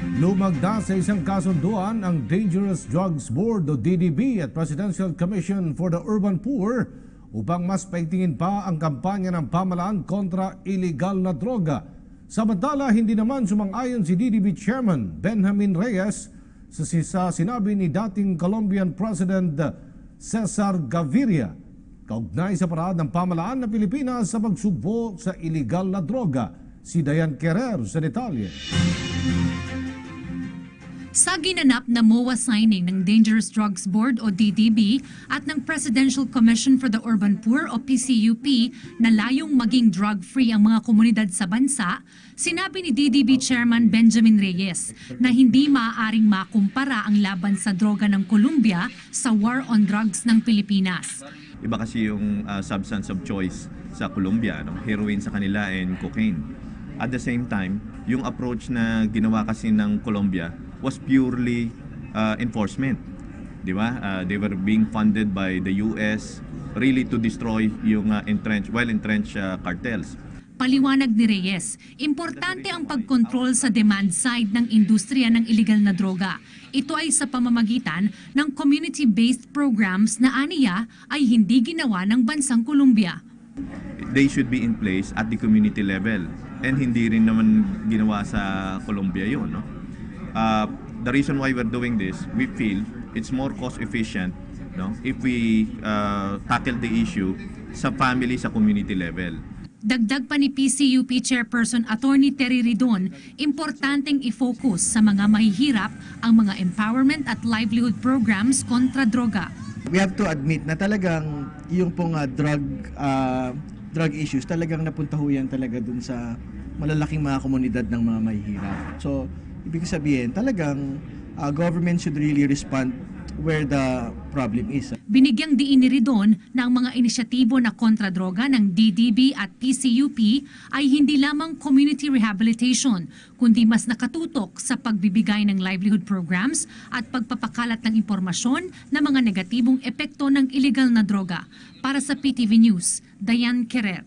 Lumagda sa isang kasunduan ang Dangerous Drugs Board o DDB at Presidential Commission for the Urban Poor upang mas paigtingin pa ang kampanya ng pamahalaan kontra iligal na droga. Samantala, hindi naman sumang-ayon si DDB Chairman Benjamin Reyes sa sinabi ni dating Colombian President Cesar Gaviria kaugnay sa paraan ng pamahalaan ng Pilipinas sa pagsugpo sa iligal na droga. Si Dayan Querer sa detalye. Sa ginanap na MOA signing ng Dangerous Drugs Board o DDB at ng Presidential Commission for the Urban Poor o PCUP na layong maging drug-free ang mga komunidad sa bansa, sinabi ni DDB Chairman Benjamin Reyes na hindi maaaring makumpara ang laban sa droga ng Colombia sa war on drugs ng Pilipinas. Iba kasi yung substance of choice sa Colombia, no? Heroin sa kanila and cocaine. At the same time, yung approach na ginawa kasi ng Colombia was purely enforcement. Di ba? They were being funded by the US really to destroy yung well-entrenched cartels. Paliwanag ni Reyes, importante ang pagkontrol sa demand side ng industriya ng iligal na droga. Ito ay sa pamamagitan ng community-based programs na aniya ay hindi ginawa ng bansang Colombia. They should be in place at the community level and hindi rin naman ginawa sa Colombia yun. No? The reason why we're doing this, we feel it's more cost efficient, no? If we tackle the issue sa family, sa community level. Dagdag pa ni PCUP Chairperson Attorney Terry Ridon, importanteng i-focus sa mga mahihirap ang mga empowerment at livelihood programs kontra droga. We have to admit na talagang yung pong drug issues talagang napunta ho yan talaga dun sa malalaking mga komunidad ng mga mahihirap. So, ibig sabihin talagang government should really respond where the problem is. Binigyang diin ni Ridon na ang mga inisyatibo na kontra-droga ng DDB at PCUP ay hindi lamang community rehabilitation, kundi mas nakatutok sa pagbibigay ng livelihood programs at pagpapakalat ng impormasyon na mga negatibong epekto ng iligal na droga. Para sa PTV News, Dayan Querer.